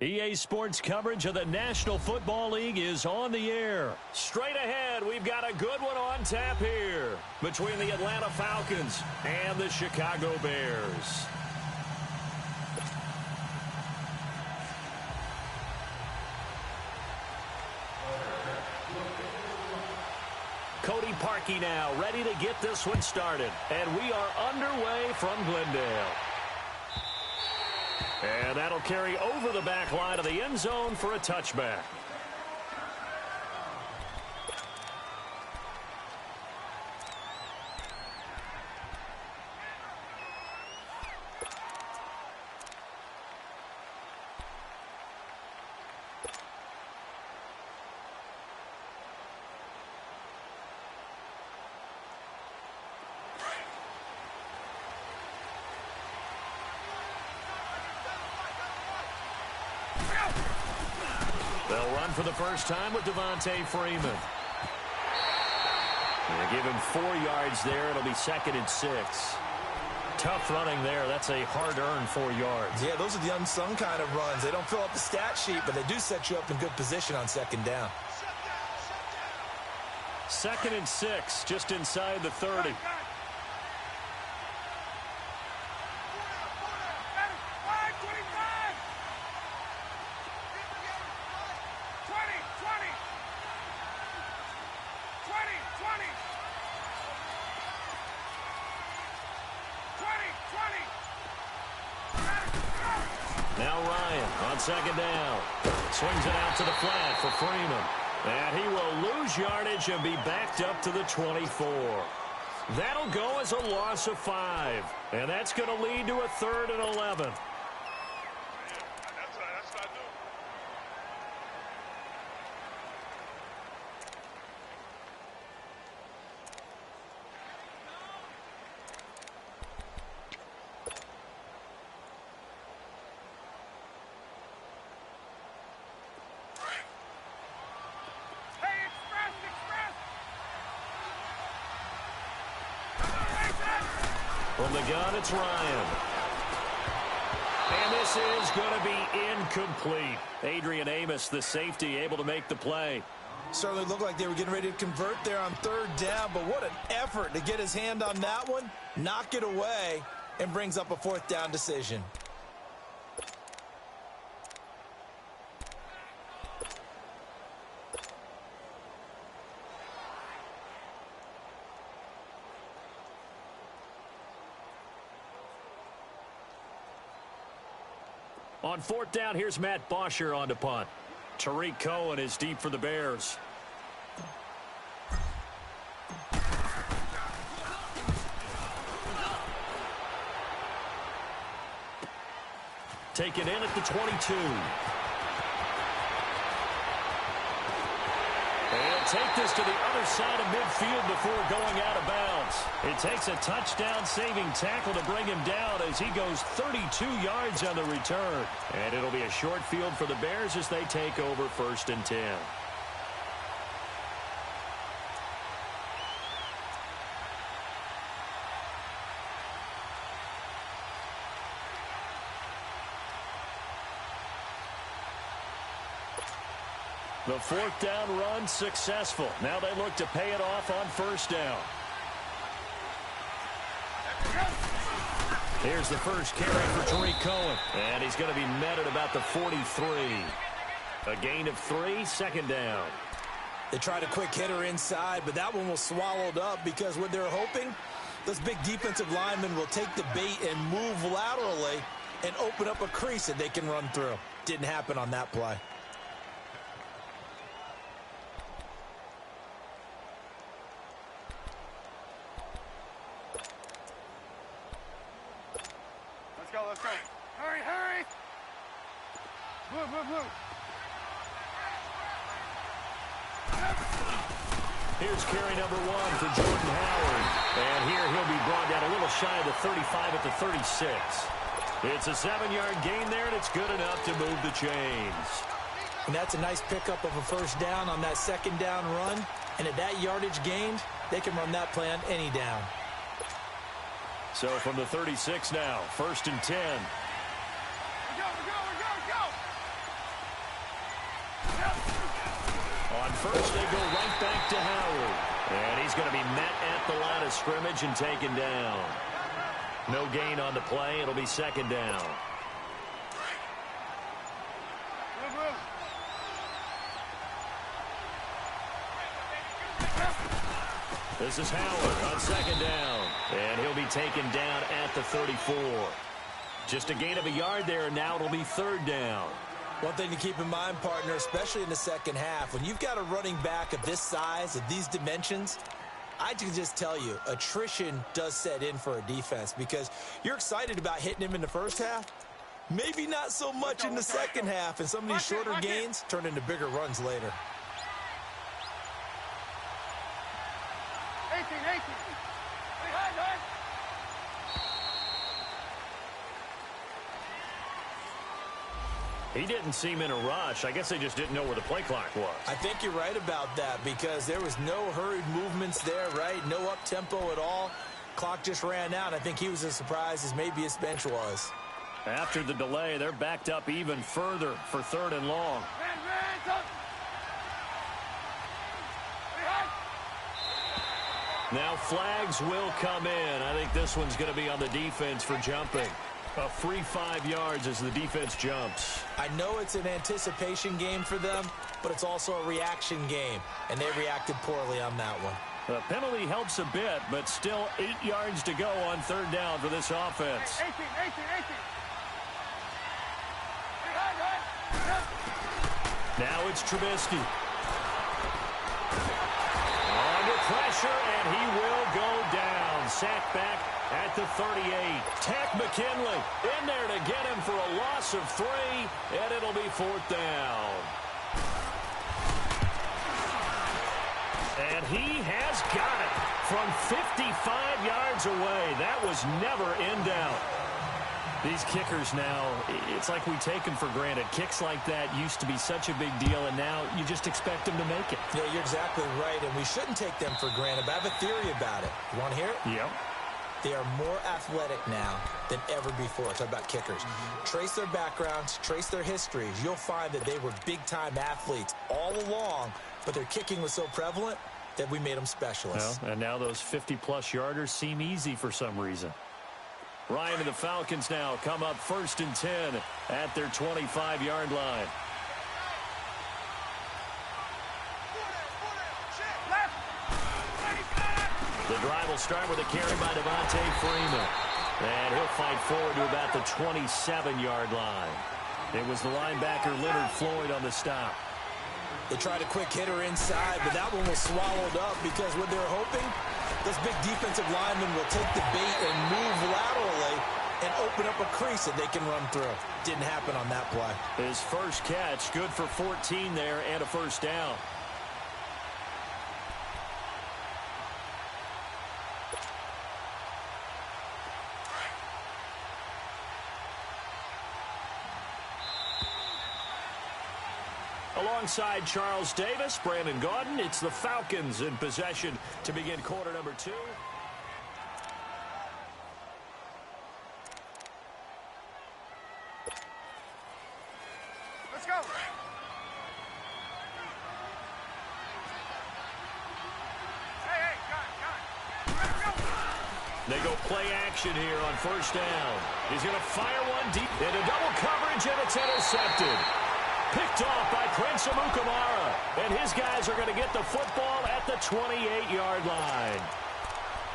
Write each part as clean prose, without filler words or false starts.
EA Sports coverage of the National Football League is on the air. Straight ahead, we've got a good one on tap here between the Atlanta Falcons and the Chicago Bears. Cody Parkey now ready to get this one started. And we are underway from Glendale. And that'll carry over the back line of the end zone for a touchback. They'll run for the first time with Devontae Freeman. They give him 4 yards there. It'll be 2nd and 6. Tough running there. That's a hard-earned 4 yards. Yeah, those are the unsung kind of runs. They don't fill up the stat sheet, but they do set you up in good position on 2nd down. 2nd and 6, just inside the 30. Now Ryan on 2nd down. Swings it out to the flat for Freeman. And he will lose yardage and be backed up to the 24. That'll go as a loss of 5. And that's going to lead to a 3rd and 11. From the gun, it's Ryan. And this is going to be incomplete. Adrian Amos, the safety, able to make the play. Certainly looked like they were getting ready to convert there on 3rd down, but what an effort to get his hand on that one, knock it away, and brings up a 4th down decision. On 4th down, here's Matt Bosher on to punt. Tariq Cohen is deep for the Bears. Taken in at the 22. And take this to the other side of midfield before going out of bounds. It takes a touchdown-saving tackle to bring him down as he goes 32 yards on the return. And it'll be a short field for the Bears as they take over 1st and 10. The 4th down run successful. Now they look to pay it off on 1st down. Here's the first carry for Tariq Cohen. And he's going to be met at about the 43. A gain of 3, 2nd down. They tried a quick hitter inside, but that one was swallowed up because what they're hoping, those big defensive linemen will take the bait and move laterally and open up a crease that they can run through. Didn't happen on that play. Let's go. Hurry, hurry. Move, move, move. Here's carry number 1 for Jordan Howard. And here he'll be brought down a little shy of the 35 at the 36. It's a 7-yard gain there, and it's good enough to move the chains. And that's a nice pickup of a 1st down on that 2nd down run. And at that yardage gained, they can run that play on any down. So from the 36 now, 1st and 10. Go, go, go, go. On first, they go right back to Howard. And he's going to be met at the line of scrimmage and taken down. No gain on the play. It'll be second down. This is Howard on second down. And he'll be taken down at the 34. Just a gain of a yard there, and now it'll be third down. One thing to keep in mind, partner, especially in the second half, when you've got a running back of this size, of these dimensions, I can just tell you, attrition does set in for a defense because you're excited about hitting him in the first half. Maybe not so much in the second half, and some of these shorter gains turn into bigger runs later. 18. He didn't seem in a rush. I guess they just didn't know where the play clock was. I think you're right about that because there was no hurried movements there, right? No up-tempo at all. Clock just ran out. I think he was as surprised as maybe his bench was. After the delay, they're backed up even further for third and long. Now flags will come in. I think this one's going to be on the defense for jumping. A free 5 yards as the defense jumps. I know it's an anticipation game for them, but it's also a reaction game, and they reacted poorly on that one. The penalty helps a bit, but still 8 yards to go on third down for this offense. 18. Now it's Trubisky. Under pressure, and he will go down. Sacked back at the 38. Tack McKinley in there to get him for a loss of 3, and it'll be fourth down. And he has got it from 55 yards away. That was never in doubt. These kickers now, it's like we take them for granted. Kicks like that used to be such a big deal, and now you just expect them to make it. Yeah, you're exactly right, and we shouldn't take them for granted, but I have a theory about it. You want to hear it? Yep. They are more athletic now than ever before. Talk about kickers. Trace their backgrounds, trace their histories. You'll find that they were big-time athletes all along, but their kicking was so prevalent that we made them specialists. Well, and now those 50-plus yarders seem easy for some reason. Ryan and the Falcons now come up 1st and 10 at their 25-yard line. The drive will start with a carry by Devontae Freeman. And he'll fight forward to about the 27-yard line. It was the linebacker Leonard Floyd on the stop. They tried a quick hitter inside, but that one was swallowed up because what they're hoping, those big defensive linemen will take the bait and move laterally and open up a crease that they can run through. Didn't happen on that play. His first catch, good for 14 there and a first down. Alongside Charles Davis, Brandon Gaudin, it's the Falcons in possession to begin quarter number 2. Let's go. Hey, got it. They go play action here on first down. He's going to fire one deep into double coverage, and it's intercepted. Picked off by Prince Amukamara. And his guys are going to get the football at the 28-yard line.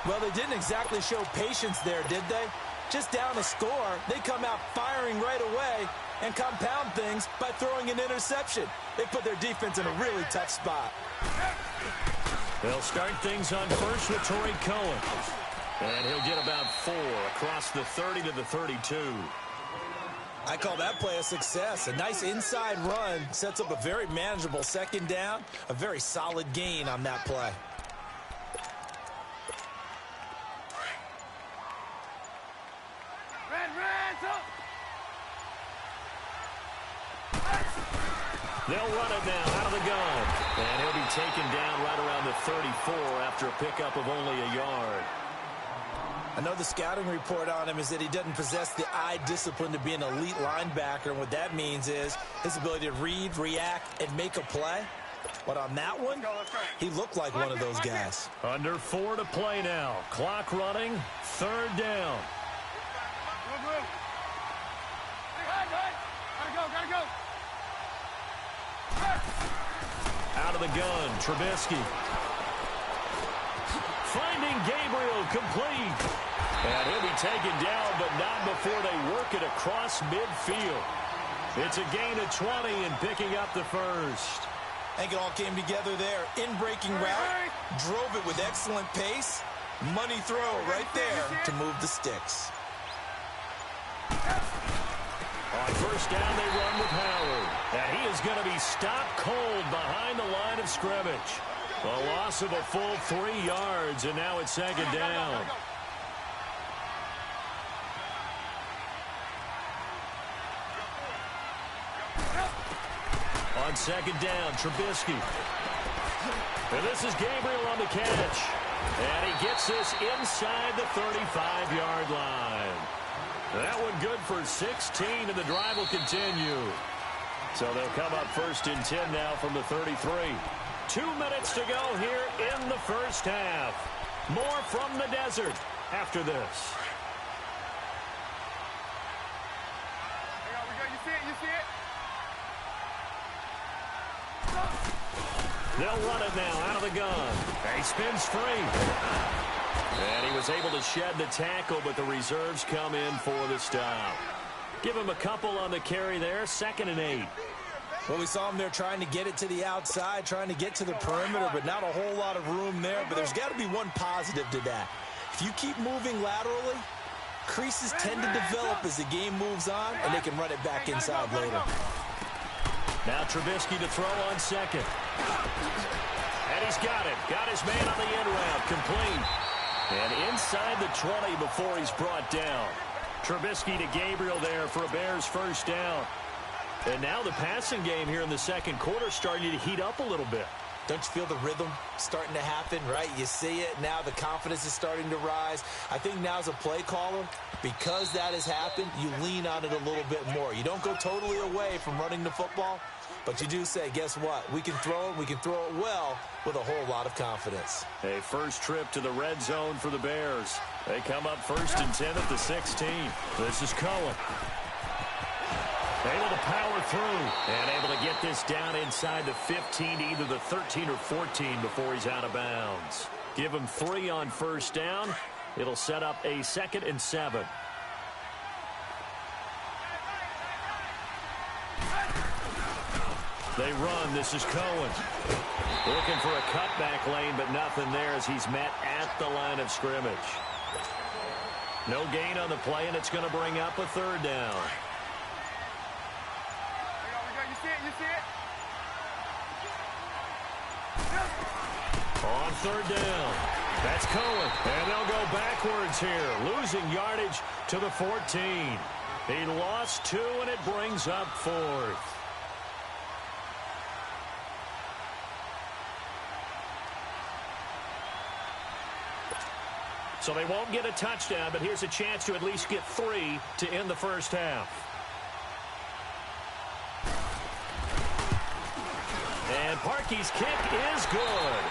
Well, they didn't exactly show patience there, did they? Just down a score, they come out firing right away and compound things by throwing an interception. They put their defense in a really tough spot. They'll start things on first with Torrey Cohen. And he'll get about 4 across the 30 to the 32. I call that play a success. A nice inside run sets up a very manageable second down. A very solid gain on that play. They'll run it now out of the gun. And he'll be taken down right around the 34 after a pickup of only a yard. I know the scouting report on him is that he doesn't possess the eye discipline to be an elite linebacker, and what that means is his ability to read, react, and make a play. But on that one, he looked like one of those guys. Under 4 to play now. Clock running, 3rd down. Gotta go. Out of the gun, Trubisky. Finding Gabriel, complete. And he'll be taken down, but not before they work it across midfield. It's a gain of 20 and picking up the first. I think it all came together there. In-breaking route, drove it with excellent pace. Money throw right there to move the sticks. On first down, they run with Howard. And he is going to be stopped cold behind the line of scrimmage. A loss of a full 3 yards, and now it's 2nd down. On 2nd down, Trubisky. And this is Gabriel on the catch. And he gets this inside the 35-yard line. That one good for 16, and the drive will continue. So they'll come up 1st and 10 now from the 33. 2 minutes to go here in the first half. More from the desert after this. You see it? They'll run it now out of the gun. He spins free. And he was able to shed the tackle, but the reserves come in for the stop. Give him a couple on the carry there. 2nd and 8. Well, we saw him there trying to get it to the outside, trying to get to the perimeter, but not a whole lot of room there. But there's got to be one positive to that. If you keep moving laterally, creases tend to develop as the game moves on, and they can run it back inside later. Now Trubisky to throw on 2nd. And he's got it. Got his man on the end route. Complete. And inside the 20 before he's brought down. Trubisky to Gabriel there for a Bears first down. And now the passing game here in the 2nd quarter starting to heat up a little bit. Don't you feel the rhythm starting to happen, right? You see it. Now the confidence is starting to rise. I think now as a play caller, because that has happened, you lean on it a little bit more. You don't go totally away from running the football, but you do say, guess what? We can throw it. We can throw it well with a whole lot of confidence. A first trip to the red zone for the Bears. They come up 1st and 10 at the 16. This is Cohen. Able to power through and able to get this down inside the 15 to either the 13 or 14 before he's out of bounds. Give him 3 on first down. It'll set up a 2nd and 7. They run. This is Cohen. Looking for a cutback lane, but nothing there as he's met at the line of scrimmage. No gain on the play, and it's going to bring up a 3rd down. You see it? On 3rd down. That's Cohen. And they'll go backwards here. Losing yardage to the 14. He lost 2, and it brings up 4th. So they won't get a touchdown, but here's a chance to at least get 3 to end the first half. And Parkey's kick is good.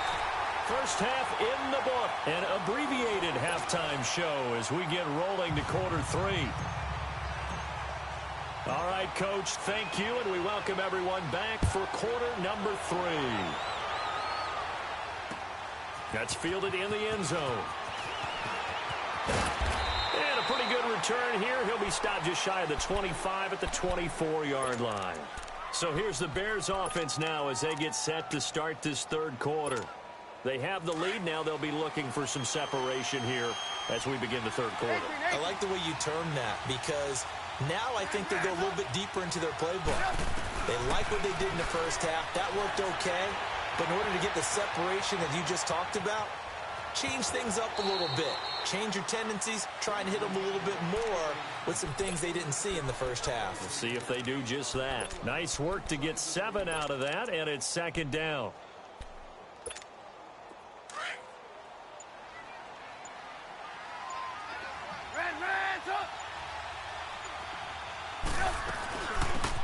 First half in the book. An abbreviated halftime show as we get rolling to quarter 3. All right, Coach, thank you, and we welcome everyone back for quarter number 3. That's fielded in the end zone. And a pretty good return here. He'll be stopped just shy of the 25 at the 24-yard line. So here's the Bears offense now as they get set to start this 3rd quarter. They have the lead now. They'll be looking for some separation here as we begin the 3rd quarter. I like the way you term that because now I think they go a little bit deeper into their playbook. They like what they did in the first half. That worked okay. But in order to get the separation that you just talked about, change things up a little bit. Change your tendencies. Try and hit them a little bit more with some things they didn't see in the first half. We'll see if they do just that. Nice work to get 7 out of that, and it's 2nd down.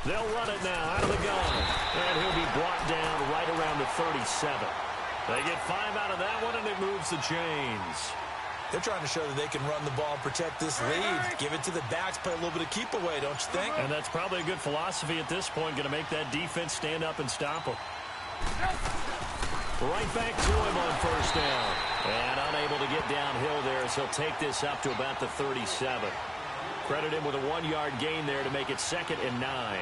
They'll run it now out of the gun. And he'll be brought down right around the 37. They get 5 out of that one, and it moves the chains. They're trying to show that they can run the ball and protect this lead. Give it to the backs, play a little bit of keep away, don't you think? And that's probably a good philosophy at this point, going to make that defense stand up and stop them. Right back to him on first down. And unable to get downhill there, so he'll take this up to about the 37. Credit him with a 1-yard gain there to make it 2nd and 9.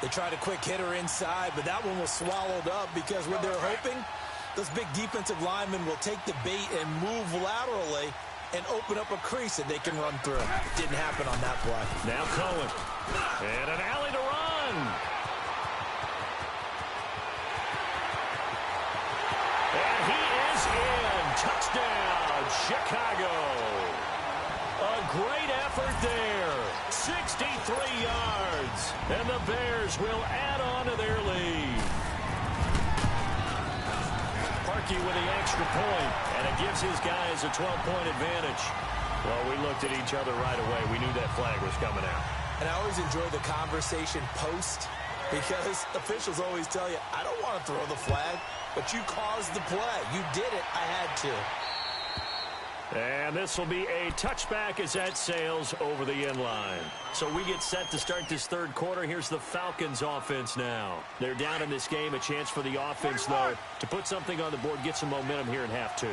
They tried a quick hitter inside, but that one was swallowed up because what they're hoping, those big defensive linemen will take the bait and move laterally and open up a crease that they can run through. Didn't happen on that play. Now Cohen. And an alley to run. And he is in. Touchdown, Chicago. A great effort there. 63 yards. And the Bears will add on to their lead. Parkey with the extra point, and it gives his guys a 12-point advantage. Well, we looked at each other right away. We knew that flag was coming out. And I always enjoy the conversation post because officials always tell you, I don't want to throw the flag, but you caused the play. You did it. I had to. And this will be a touchback as that sails over the end line. So we get set to start this third quarter. Here's the Falcons offense now. They're down in this game. A chance for the offense, though, to put something on the board, get some momentum here in half 2.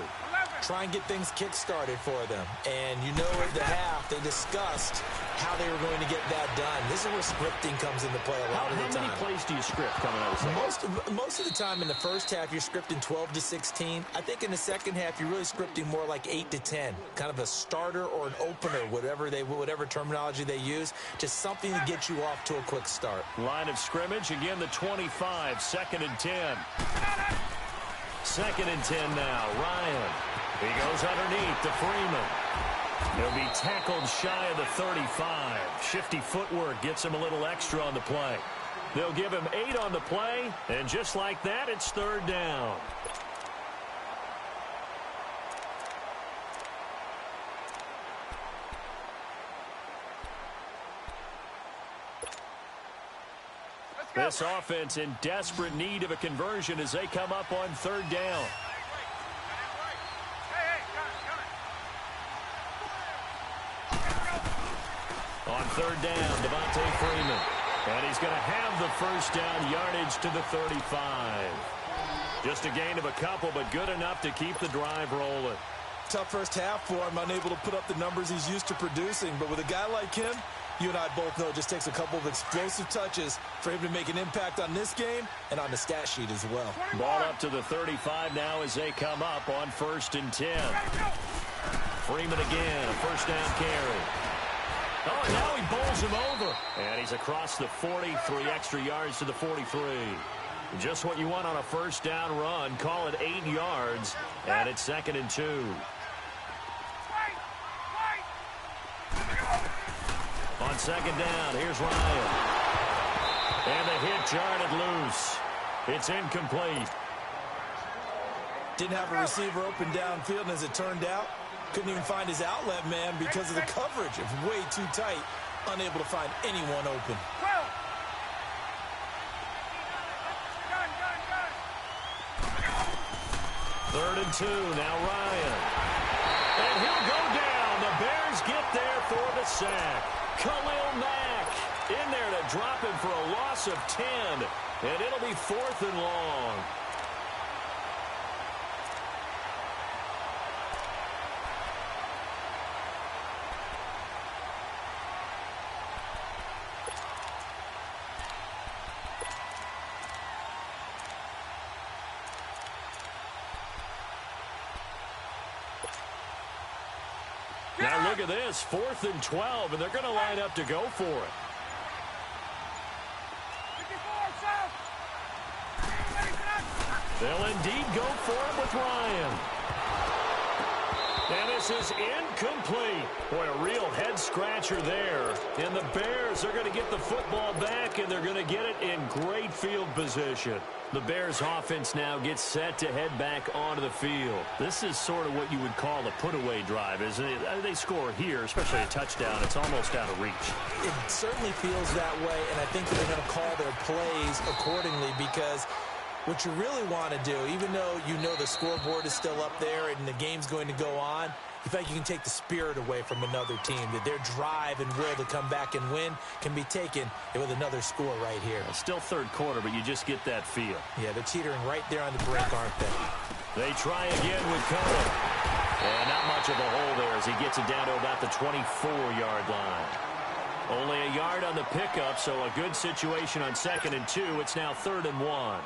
Try and get things kick-started for them. And you know at the half, they discussed how they were going to get that done. This is where scripting comes into play a lot of the time. How many plays do you script coming out of the second? Most of the time in the first half, you're scripting 12 to 16. I think in the second half, you're really scripting more like 8 to 10. Kind of a starter or an opener, whatever terminology they use. Just something to get you off to a quick start. Line of scrimmage, again the 25, 2nd and 10. 2nd and 10 now, Ryan. He goes underneath to Freeman. He'll be tackled shy of the 35. Shifty footwork gets him a little extra on the play. They'll give him 8 on the play, and just like that, it's 3rd down. This offense in desperate need of a conversion as they come up on 3rd down. On 3rd down, Devontae Freeman. And he's going to have the first down yardage to the 35. Just a gain of a couple, but good enough to keep the drive rolling. Tough first half for him, unable to put up the numbers he's used to producing. But with a guy like him, you and I both know it just takes a couple of explosive touches for him to make an impact on this game and on the stat sheet as well. Ball up to the 35 now as they come up on 1st and 10. Freeman again, a first down carry. Oh, and now he bowls him over. And he's across the 40, 3 extra yards to the 43. Just what you want on a first down run. Call it 8 yards, and it's 2nd and 2. On 2nd down, here's Ryan. And the hit jarred it loose. It's incomplete. Didn't have a receiver open downfield, and as it turned out, couldn't even find his outlet man because of the coverage. It was way too tight, unable to find anyone open. 3rd and 2, now Ryan. And he'll go down. The Bears get there for the sack. Khalil Mack in there to drop him for a loss of 10. And it'll be 4th and long. Now look at this, 4th and 12, and they're going to line up to go for it. They'll indeed go for it with Ryan. And this is incomplete. Boy, a real head-scratcher there. And the Bears are going to get the football back, and they're going to get it in great field position. The Bears offense now gets set to head back onto the field. This is sort of what you would call a put-away drive, isn't it? They score here, especially a touchdown. It's almost out of reach. It certainly feels that way, and I think that they're going to call their plays accordingly because what you really want to do, even though you know the scoreboard is still up there and the game's going to go on, you feel like you can take the spirit away from another team, that their drive and will to come back and win can be taken with another score right here. It's still third quarter, but you just get that feel. Yeah, they're teetering right there on the brink, aren't they? They try again with Cohen. And not much of a hole there as he gets it down to about the 24-yard line. Only a yard on the pickup, so a good situation on 2nd and 2. It's now 3rd and 1.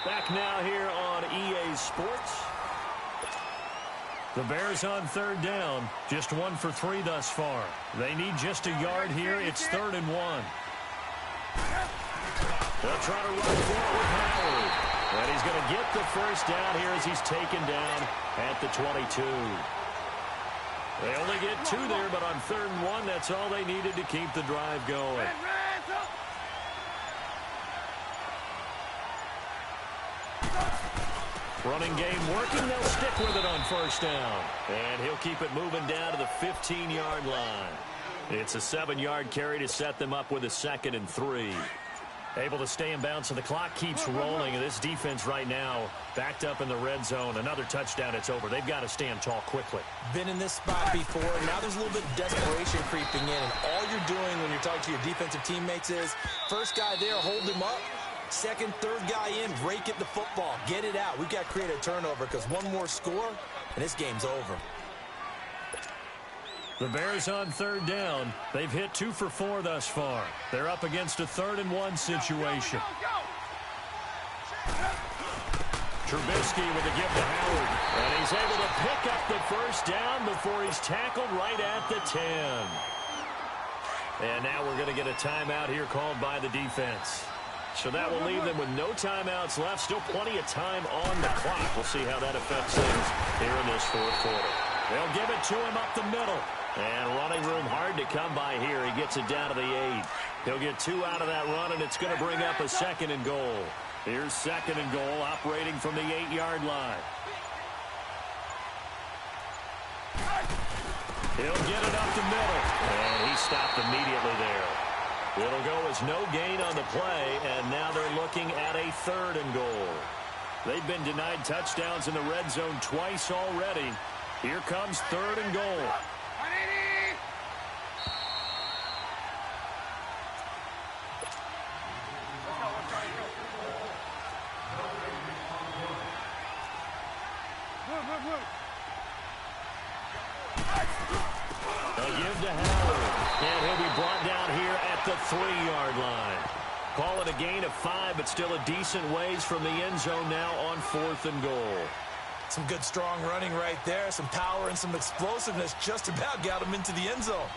Back now here on EA Sports. The Bears on 3rd down. Just 1 for 3 thus far. They need just a yard here. It's 3rd and 1. They'll try to run for it with Howard. And he's going to get the first down here as he's taken down at the 22. They only get 2 there, but on 3rd and 1, that's all they needed to keep the drive going. Running game working. They'll stick with it on 1st down. And he'll keep it moving down to the 15-yard line. It's a 7-yard carry to set them up with a 2nd and 3. Able to stay in bounds, so the clock keeps rolling. And this defense right now backed up in the red zone. Another touchdown, it's over. They've got to stand tall quickly. Been in this spot before. Now there's a little bit of desperation creeping in. And all you're doing when you're talking to your defensive teammates is, first guy there, hold him up. Second, third guy in, rake at the football. Get it out. We've got to create a turnover because one more score, and this game's over. The Bears on 3rd down. They've hit 2 for 4 thus far. They're up against a 3rd and 1 situation. Trubisky with a give to Howard. And he's able to pick up the first down before he's tackled right at the 10. And now we're going to get a timeout here called by the defense. So that will leave them with no timeouts left. Still plenty of time on the clock. We'll see how that affects things here in this 4th quarter. They'll give it to him up the middle. And running room hard to come by here. He gets it down to the 8. He'll get 2 out of that run, and it's going to bring up a 2nd and goal. Here's 2nd and goal, operating from the 8-yard line. He'll get it up the middle. And he stopped immediately there. It'll go as no gain on the play, and now they're looking at a 3rd and goal. They've been denied touchdowns in the red zone twice already. Here comes 3rd and goal. They'll give to Howard. And he'll be brought down here at the 3-yard line. Call it a gain of 5, but still a decent ways from the end zone now on 4th and goal. Some good, strong running right there. Some power and some explosiveness just about got him into the end zone.